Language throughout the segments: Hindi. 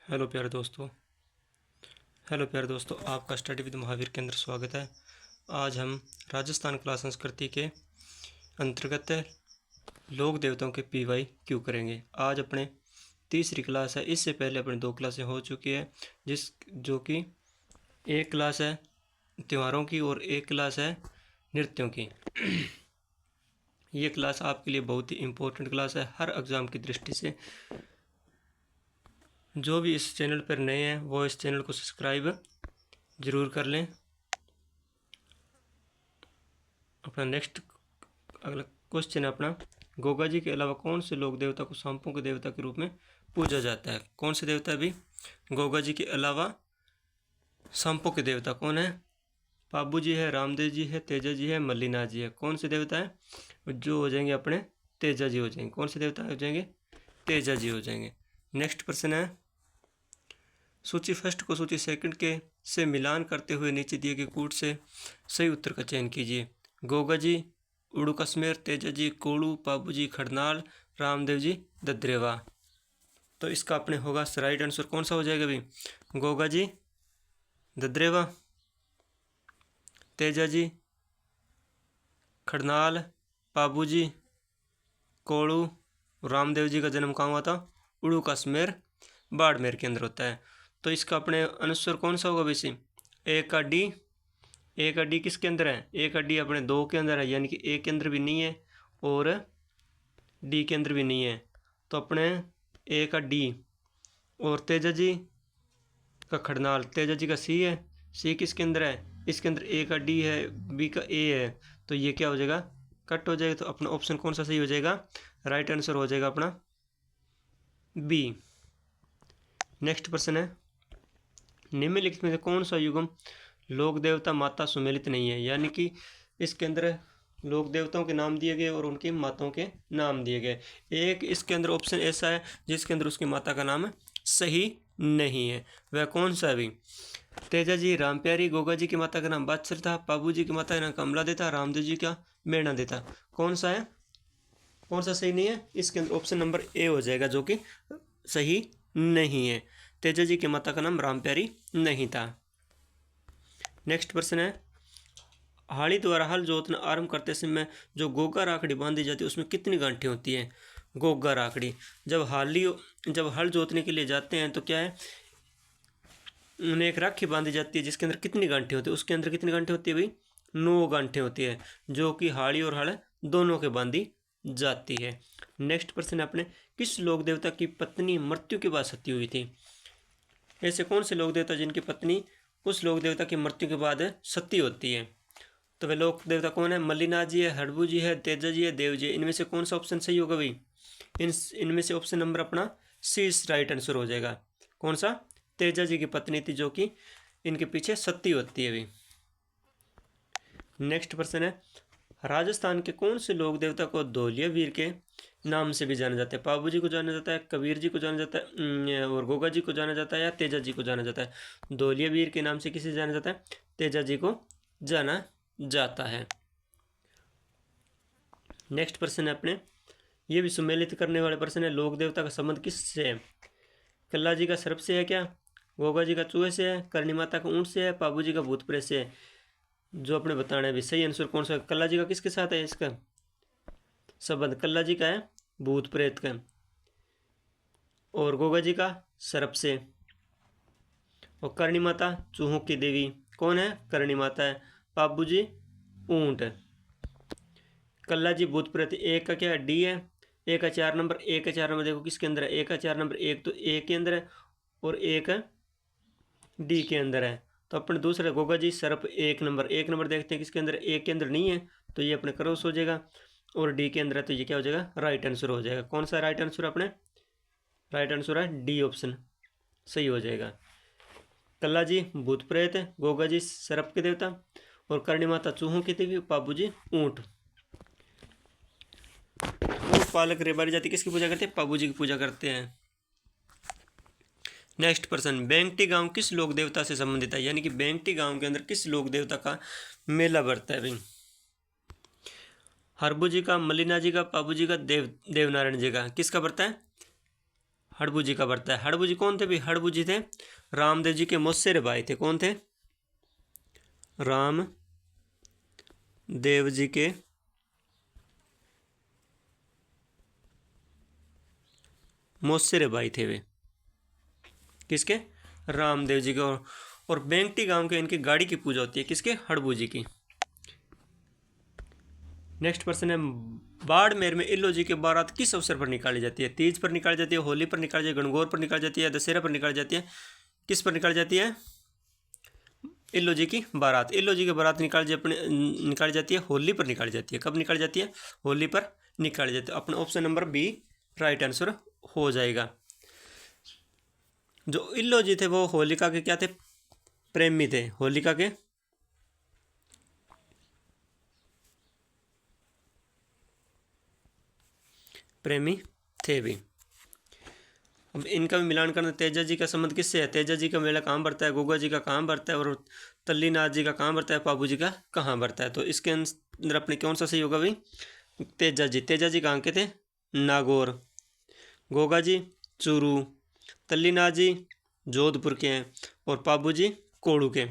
हेलो प्यारे दोस्तों। आपका स्टडी विद महावीर के अंदर स्वागत है। आज हम राजस्थान कला संस्कृति के अंतर्गत लोक देवताओं के पीवाई क्यों करेंगे। आज अपने तीसरी क्लास है। इससे पहले अपने 2 क्लासें हो चुकी है, जो कि एक क्लास है त्योहारों की और एक क्लास है नृत्यों की। ये क्लास आपके लिए बहुत ही इम्पोर्टेंट क्लास है हर एग्ज़ाम की दृष्टि से। जो भी इस चैनल पर नए हैं वो इस चैनल को सब्सक्राइब ज़रूर कर लें। अपना नेक्स्ट अगला क्वेश्चन है अपना, गोगा जी के अलावा कौन से लोक देवता को सांपों के देवता के रूप में पूजा जाता है। कौन से देवता है भी? गोगा जी के अलावा सांपों के देवता कौन है? पाबू जी है, रामदेव जी है, तेजा जी है, मल्लीनाथ जी है। कौन से देवता है? जो हो जाएंगे अपने तेजा जी हो जाएंगे। कौन से देवता हो जाएंगे? तेजा जी हो जाएंगे। नेक्स्ट प्रश्न है, सूची फर्स्ट को सूची सेकंड के से मिलान करते हुए नीचे दिए गए कूट से सही उत्तर का चयन कीजिए। गोगा जी उड़ू कश्मीर, तेजा जी कोड़ू, पाबू जी खड़नाल, रामदेव जी दद्रेवा। तो इसका अपने होगा राइट आंसर कौन सा हो जाएगा भी? गोगा जी दद्रेवा, तेजा जी खड़नाल, पाबू जी कोड़ू, रामदेव जी का जन्म कहाँ हुआ था? उड़ू कश्मीर बाड़मेर के अंदर होता है। तो इसका अपने अनुस्वर कौन सा होगा वैसे? ए का डी। ए का डी किसके अंदर है? ए का डी अपने 2 के अंदर है, यानी कि ए के अंदर भी नहीं है और डी के अंदर भी नहीं है। तो अपने ए का डी और तेजा जी का खड़नाल, तेजा जी का सी है। सी किसके अंदर है? इसके अंदर ए का डी है, बी का ए है। तो ये क्या हो जाएगा? कट हो जाएगा। तो अपना ऑप्शन कौन सा सही हो जाएगा? राइट आंसर हो जाएगा अपना बी। नेक्स्ट प्रश्न है, निम्नलिखित में से कौन सा युगम लोक देवता माता सुमेलित नहीं है। यानी कि इसके अंदर लोक देवताओं के नाम दिए गए और उनकी माताओं के नाम दिए गए। एक इसके अंदर ऑप्शन ऐसा है जिसके अंदर उसकी माता का नाम सही नहीं है। वह कौन सा है भी? तेजा जी राम प्यारी, गोगा जी की माता का नाम बादशाह था, पाबू जी की माता का नाम कमला देता, रामदेव जी का मेणा देता। कौन सा है? कौन सा सही नहीं है? इसके अंदर ऑप्शन नंबर ए हो जाएगा, जो कि सही नहीं है। तेजा जी की माता का नाम राम प्यारी नहीं था। नेक्स्ट प्रश्न है, हाड़ी द्वारा हल जोतना आरंभ करते समय जो गोगा राखड़ी बांधी जाती है उसमें कितनी गांठें होती हैं? गोगा राखड़ी जब हल जोतने के लिए जाते हैं तो क्या है, उन्हें एक राखी बांधी जाती है जिसके अंदर कितनी गांठें होती है? उसके अंदर कितनी गांठें होती है भाई? 9 गांठें होती है, जो कि हाड़ी और हल दोनों के बांधी जाती है। नेक्स्ट प्रश्न है अपने, किस लोक देवता की पत्नी मृत्यु के बाद सती हुई थी? ऐसे कौन से लोक देवता जिनकी पत्नी उस लोक देवता की मृत्यु के बाद सती होती है? तो वे लोक देवता कौन है? मल्लीनाथ जी है, हड़बू जी है, तेजा जी है, देव जी है। इनमें से कौन सा ऑप्शन सही होगा भाई? इनमें से ऑप्शन नंबर अपना सी राइट आंसर हो जाएगा। कौन सा? तेजा जी की पत्नी थी, जो कि इनके पीछे सती होती है भाई। नेक्स्ट प्रश्न है, राजस्थान के कौन से लोक देवता को धौलिया वीर के नाम से भी जाना जाता है? पाबू जी को जाना जाता है, कबीर जी को जाना जाता है और गोगा जी को जाना जाता है, या तेजा जी को जाना जाता है? धौलिया वीर के नाम से किसे जाना जाता है? तेजा जी को जाना जाता है। नेक्स्ट प्रश्न है अपने, ये भी सुमेलित करने वाले प्रश्न है, लोक देवता का संबंध किससे है? कल्ला जी का सर्प से है क्या? गोगा जी का चूहे से है? करणी माता का ऊंट से है? पाबू जी का भूत प्रेत से है? जो अपने बताना है भी सही आंसर कौन सा है? कल्ला जी का किसके साथ है इसका संबंध? कल्ला जी का है भूत प्रेत का, और गोगा जी का सर्प से, और करणी माता चूहों की देवी। कौन है? करणी माता है। पाबू जी ऊंट। कल्ला जी भूत प्रेत। एक का क्या है? डी है। एक का 4 नंबर, एक का 4 नंबर देखो किसके अंदर है? एक का 4 नंबर, एक तो ए के अंदर है और एक डी के अंदर है। तो अपने दूसरे गोगा जी सर्प 1 नंबर, 1 नंबर देखते हैं किसके अंदर? ए के अंदर नहीं है, तो ये अपने क्रॉस हो जाएगा, और डी के अंदर है तो ये क्या हो जाएगा? राइट आंसर हो जाएगा। कौन सा राइट आंसर अपने? राइट आंसर है डी ऑप्शन सही हो जाएगा। कल्ला जी भूत प्रेत, गोगा जी सर्प के देवता, और करणी माता चूहों की देवी, पाबू जी ऊंट। ऊंट पालक रेबारी जाति किसकी पूजा करते हैं? पाबू जी की पूजा करते हैं। नेक्स्ट प्रश्न, बेंगटी गांव किस लोक देवता से संबंधित है? यानी कि बेंगटी गांव के अंदर किस लोक देवता का मेला बढ़ता है भाई? हरबू जी का, मल्लीना जी का, पाबू जी का, देवनारायण जी का। किसका बढ़ता है? हड़बू जी का बढ़ता है। हड़बू जी कौन थे भी? हड़बू जी थे रामदेव जी के मौसेरे भाई थे। कौन थे? राम देव जी के मौसेरे भाई थे वे। किसके? रामदेव जी के। और बेंगटी गांव के इनकी गाड़ी की पूजा होती है। किसके? हड़बू जी की। नेक्स्ट प्रश्न है, बाड़मेर में इल्लो जी की बारात किस अवसर पर निकाली जाती है? तीज पर निकाली जाती है, होली पर निकाली जाती है, गणगौर पर निकाली जाती है, दशहरा पर निकाली जाती है? किस पर निकाली जाती है? इल्लो जी की बारात। इल्लो जी की बारात निकाली जाती है होली पर निकाली जाती है। कब निकाली जाती है? होली पर निकाली जाती है। अपना option number B right answer हो जाएगा। जो इल्लो जी थे वो होलिका के क्या थे? प्रेमी थे। होलिका के प्रेमी थे भी। अब इनका भी मिलान करना। तेजा जी का संबंध किससे है? तेजा जी का मेला कहाँ बढ़ता है? गोगा जी का कहाँ बढ़ता है? और तल्लीनाथ जी का कहाँ बढ़ता है? पाबू जी का कहाँ बढ़ता है? तो इसके अंदर अपने कौन सा सही होगा भाई? तेजा जी। तेजा जी कहाँ के थे? नागौर। गोगा जी चूरू। तल्लीनाथ जी जोधपुर के हैं। और पाबू जी कोड़ू के।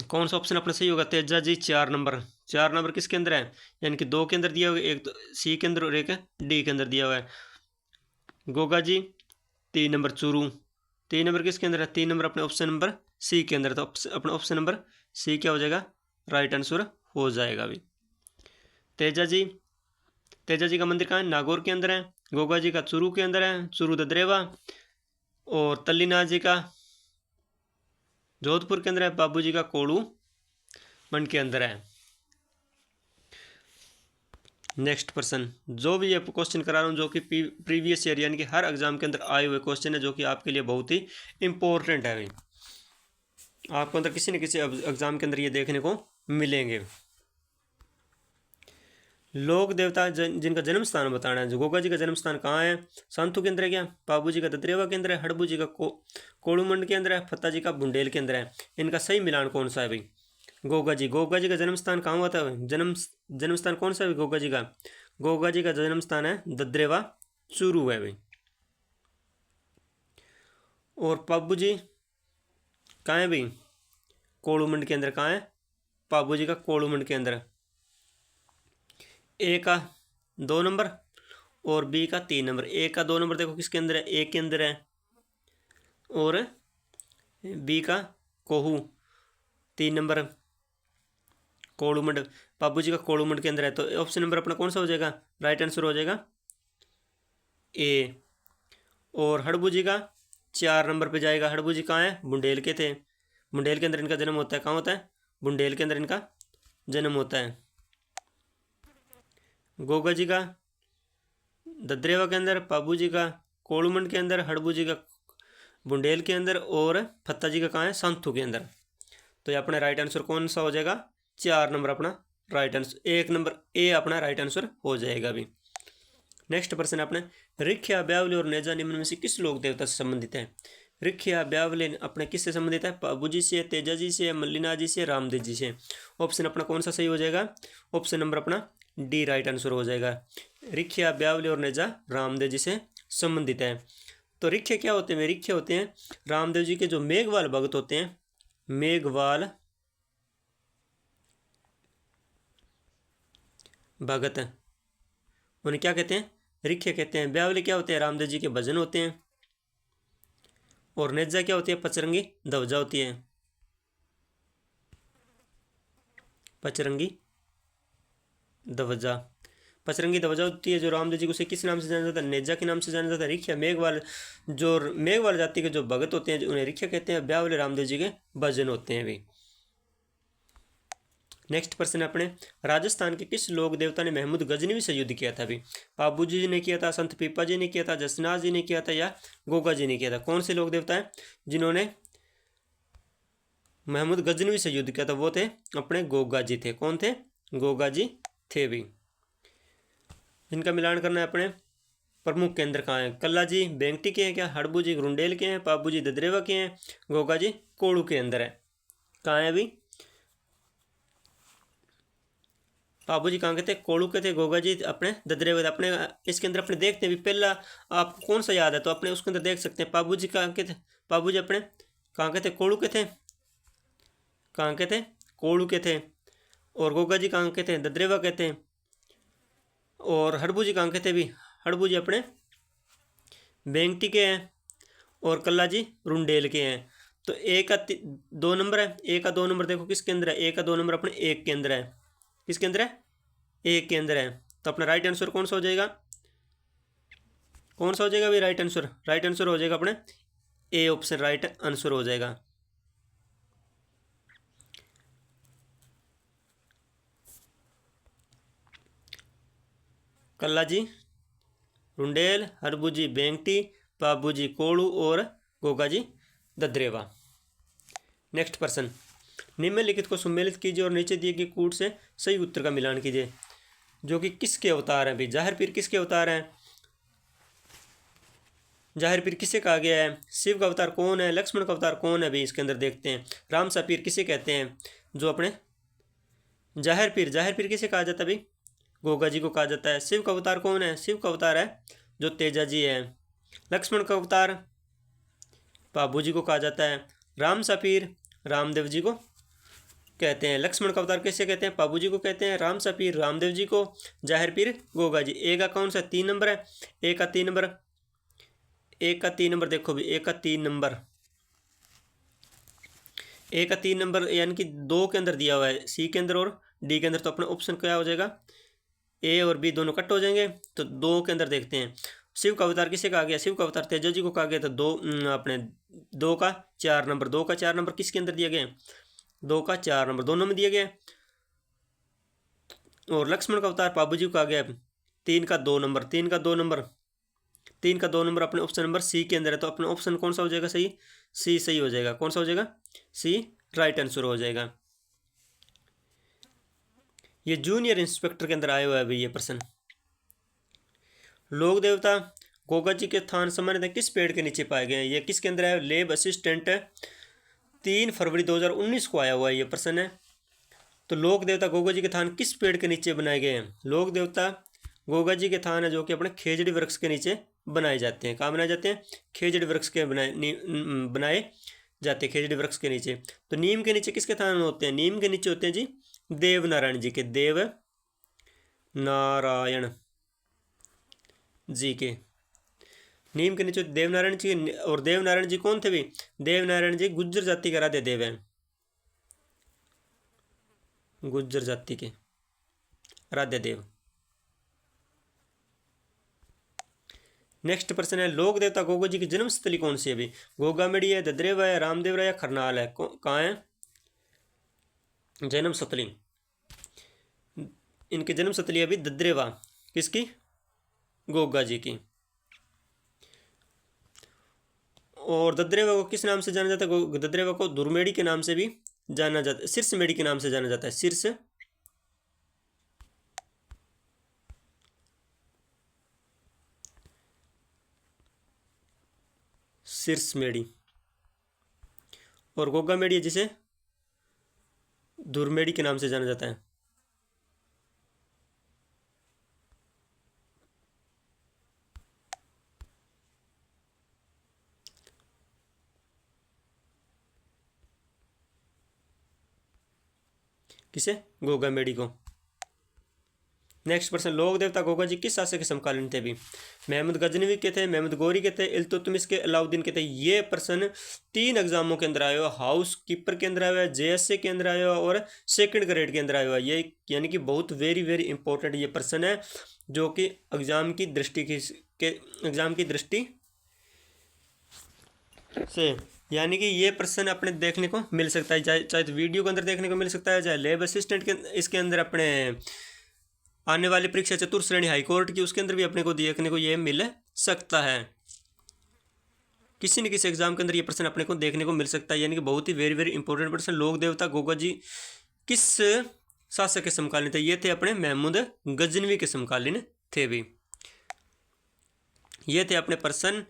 कौन सा ऑप्शन अपना सही होगा? तेजा जी 4 नंबर। 4 नंबर किसके अंदर है? यानी कि 2 के अंदर दिया हुआ है, एक तो सी के अंदर और एक डी के अंदर दिया हुआ है। गोगा जी 3 नंबर चूरू। 3 नंबर किसके अंदर है? 3 नंबर अपने ऑप्शन नंबर सी के अंदर। तो अपना ऑप्शन नंबर सी क्या हो जाएगा? राइट आंसर हो जाएगा अभी। तेजा जी, तेजा जी का मंदिर कहाँ है? नागौर के अंदर है। गोगा जी का चूरू के अंदर है, चूरू ददरेवा। और तल्लीनाथ जी का जोधपुर के अंदर है। बाबू जी का कोड़ू मंड के अंदर है। नेक्स्ट पर्सन, जो भी ये क्वेश्चन करा रहा हूँ जो कि प्रीवियस ईयर यानी कि हर एग्जाम के अंदर आए हुए क्वेश्चन है, जो कि आपके लिए बहुत ही इंपॉर्टेंट है भाई। आपको अंदर किसी न किसी एग्जाम के अंदर ये देखने को मिलेंगे। लोक देवता जिनका जन्म स्थान बताना है। जो गोगा जी का जन्म स्थान कहाँ है? संतू के अंदर है क्या? बाबू जी का ददरेवा के अंदर है। हड़बू जी का कोड़ूमंड के अंदर है। फत्ता जी का बुंडेल के अंदर है। इनका सही मिलान कौन सा है भाई? गोगा जी। गोगा जी का जन्म स्थान कहाँ हुआ था? जन्म स्थान कौन सा है गोगा जी का? गोगा जी का जन्म स्थान है ददरेवा चूरू है भाई। और पाबू जी कहाँ है भाई? कोड़ूमंड के अंदर। कहाँ है पाबू जी का? कोड़ूमंड के अंदर। ए का 2 नंबर और बी का 3 नंबर। ए का 2 नंबर देखो किसके अंदर है? ए के अंदर है। और बी का कोहू 3 नंबर कोड़ूमंड। बाबू जी का कोड़ूमंड के अंदर है। तो ऑप्शन नंबर अपना कौन सा हो जाएगा? राइट आंसर हो जाएगा ए। और हड़बू जी का 4 नंबर पे जाएगा। हड़बू जी कहाँ है? बुंडेल के थे। बुंडेल के अंदर इनका जन्म होता है। कहाँ होता है? बुंडेल के अंदर इनका जन्म होता है। गोगा जी का ददरेवा के अंदर, पाबू जी का कोड़ूमंड के अंदर, हड़बू जी का बुंडेल के अंदर और फत्ता जी का कहाँ है? संतू के अंदर। तो ये अपना राइट आंसर कौन सा हो जाएगा? 4 नंबर अपना राइट आंसर। 1 नंबर ए अपना राइट आंसर हो जाएगा अभी। नेक्स्ट प्रश्न अपने, रिख्या ब्यावले और नेजा निम्न में से किस लोक देवता से संबंधित है? रिख्या ब्यावले अपने किससे संबंधित है? बाबू जी से, तेजा जी से, मल्लिना जी से, रामदेव जी से। ऑप्शन अपना कौन सा सही हो जाएगा? ऑप्शन नंबर अपना डी राइट आंसर हो जाएगा। रिख्या ब्यावले और नेजा रामदेव जी से संबंधित है। तो रिख्या क्या होते हैं? रिख्या होते हैं रामदेव जी के जो मेघवाल भगत होते हैं। मेघवाल भगत उन्हें क्या कहते हैं? रिख्या कहते हैं। ब्यावले क्या होते हैं? रामदेव जी के भजन होते हैं। और नेजा क्या होती है? पचरंगी ध्वजा होती है। पचरंगी ध्वजा। पचरंगी ध्वजा होती है जो रामदेव जी को से किस नाम से जाना जाता है? नेजा के नाम से जाना जाता है। रिख्या मेघवाल, जो मेघवाल जाति के जो भगत होते हैं उन्हें रिख्या कहते हैं। ब्यावले रामदेव जी के भजन होते हैं भी। नेक्स्ट प्रश्न अपने, राजस्थान के किस लोक देवता ने महमूद गजनवी से युद्ध किया था? अभी बाबू जी ने किया था, संत पीपा जी ने किया था, जसनाथ जी ने किया था, या गोगा जी ने किया था? कौन से लोक देवता है जिन्होंने महमूद गजनवी से युद्ध किया था? वो थे अपने गोगा जी थे। कौन थे? गोगा जी थे भी। इनका मिलान करना है अपने। प्रमुख केंद्र कहाँ है? कल्ला जी बेंगटी के हैं क्या? हड़बू जी रुंडेल के हैं, पाबू जी ददरेवा के हैं, गोगा जी कोड़ू के अंदर है। कहाँ है अभी? पाबू जी कहाँ के थे, कोड़ू के थे, गोगा जी अपने ददरेवा थे। अपने इसके अंदर अपने देखते हैं भी पहला आपको कौन सा याद है, तो अपने उसके अंदर देख सकते हैं। पाबू जी कहाँ के थे, पाबू जी अपने कहाँ के थे, कोड़ू के थे, कहाँ के थे, कोड़ू के थे। और गोगा जी कहाँ के थे, ददरेवा के थे। और हड़बू जी कहाँ के थे भी, हड़बू जी अपने बेंगटी के हैं। और कल्ला जी रुंडेल के हैं। तो ए का 2 नंबर है, ए का 2 नंबर देखो किसके अंदर है, ए का 2 नंबर अपने एक के अंदर है। किसके अंदर है, एक के अंदर है। तो अपना राइट आंसर कौन सा हो जाएगा, कौन सा हो जाएगा भाई राइट आंसर, राइट आंसर हो जाएगा अपने ए ऑप्शन राइट आंसर हो जाएगा। कल्ला जी रुंडेल, हरबू जी बेंगटी, पाबू जी कोड़ू और गोगा जी ददरेवा। नेक्स्ट प्रश्न, निम्नलिखित को सम्मिलित कीजिए और नीचे दिए गए कूट से सही उत्तर का मिलान कीजिए। जो कि किसके अवतार हैं भाई, जाहिर पीर किसके अवतार हैं, जाहिर पीर किसे कहा गया है, शिव का अवतार कौन है, लक्ष्मण का अवतार कौन है भाई, इसके अंदर देखते हैं। राम सा पीर किसे कहते हैं, जो अपने जाहिर पीर, जाहिर पीर किसे कहा जाता है भाई, गोगा जी को कहा जाता है। शिव का अवतार कौन है, शिव का अवतार है जो तेजा जी है। लक्ष्मण का अवतार पाबू जी को कहा जाता है। राम सा पीर रामदेव जी को कहते हैं। लक्ष्मण का अवतार किसे कहते हैं, पाबू जी को कहते हैं। राम सा पीर रामदेव जी को, जाहिर पीर गोगा जी। ए का कौन सा 3 नंबर है, ए का 3 नंबर, ए का 3 नंबर देखो भी, ए का 3 नंबर, ए का 3 नंबर यानी कि 2 के अंदर दिया हुआ है, सी के अंदर और डी के अंदर। तो अपना ऑप्शन क्या हो जाएगा, ए और बी दोनों कट हो जाएंगे। तो 2 के अंदर देखते हैं। शिव का अवतार किसे कहा गया, शिव का अवतार तेजा जी को कहा गया। तो अपने 2 का 4 नंबर, 2 का 4 नंबर किसके अंदर दिया गया, 2 का 4 नंबर दोनों में दिया गया। और लक्ष्मण का अवतार पाबू जी को कहा गया 3 का 2 नंबर, 3 का 2 नंबर, 3 का 2 नंबर अपने ऑप्शन नंबर सी के अंदर है। तो अपना ऑप्शन कौन सा हो जाएगा सही, सी सही हो जाएगा। कौन सा हो जाएगा, सी राइट आंसर हो जाएगा। ये जूनियर इंस्पेक्टर के अंदर आया हुआ है भाई ये प्रश्न। लोक देवता गोगा जी के स्थान सामान्यतः किस पेड़ के नीचे पाए गए हैं, ये किसके अंदर है, लेब असिस्टेंट 3 फरवरी 2019 को आया हुआ है ये प्रश्न है। तो लोक देवता गोगा जी के थान किस पेड़ के नीचे बनाए गए हैं, लोक देवता गोगा जी के थान है जो कि अपने खेजड़ी वृक्ष के नीचे बनाए जाते हैं। कहाँ बनाए जाते हैं, खेजड़ी वृक्ष के बनाए जाते हैं, खेजड़ी वृक्ष के नीचे। तो नीम के नीचे किसके थान होते हैं, नीम के नीचे होते हैं जी देव नारायण जी के, देव नारायण जी के नीम के नीचे देवनारायण जी। और देवनारायण जी कौन थे भी, देवनारायण जी गुज्जर जाति के आराध्य देव हैं, गुज्जर जाति के आराध्य देव। नेक्स्ट प्रश्न है, लोक देवता गोगा जी की जन्म स्थली कौन सी है अभी, गोगामेड़ी है, ददरेवा है, रामदेवरा या खरनाल है, कहाँ है जन्म स्थली, इनकी जन्म स्थली अभी ददरेवा, किसकी, गोगा जी की। और ददरेवा को किस नाम से जाना जाता है, ददरेवा को दुर्मेड़ी के नाम से भी जाना जाता है, शीर्ष मेड़ी के नाम से जाना जाता है, शीर्ष शीर्ष मेड़ी। और गोगा मेड़ी है जिसे दुर्मेड़ी के नाम से जाना जाता है। किसे, गोगा मेड़ी को। नेक्स्ट प्रश्न, लोक देवता गोगा जी किस शासक के समकालीन थे भी, महमूद गजनवी के थे, महमूद गोरी के थे, इल्तुतमिश के, अलाउद्दीन के थे। ये प्रश्न 3 एग्जामों के अंदर आया हुआ, हाउस कीपर के अंदर आया हुआ है, JSA के अंदर आया हुआ और सेकंड ग्रेड के अंदर आया हुआ है। ये यानी कि बहुत वेरी वेरी इंपॉर्टेंट ये प्रश्न है जो कि एग्जाम की दृष्टि से यानी कि ये प्रश्न अपने देखने को मिल सकता है, चाहे तो वीडियो के अंदर देखने को मिल सकता है, चाहे लैब असिस्टेंट के इसके अंदर अपने आने वाली परीक्षा चतुर्थ श्रेणी हाईकोर्ट की उसके अंदर भी अपने को देखने को ये मिल सकता है। किसी न किसी एग्जाम के अंदर ये प्रश्न अपने को देखने को मिल सकता है, यानी कि बहुत ही वेरी वेरी इंपॉर्टेंट प्रश्न। लोक देवता गोगा जी किस शासक के समकालीन थे, ये थे अपने महमूद गजनवी के समकालीन थे भी। ये थे अपने प्रश्न।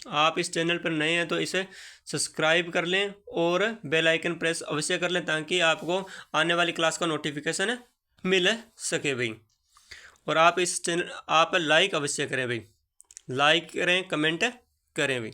आप इस चैनल पर नए हैं तो इसे सब्सक्राइब कर लें और बेल आइकन प्रेस अवश्य कर लें ताकि आपको आने वाली क्लास का नोटिफिकेशन मिल सके भाई। और आप इस चैनल आप लाइक अवश्य करें भाई, लाइक करें, कमेंट करें भाई।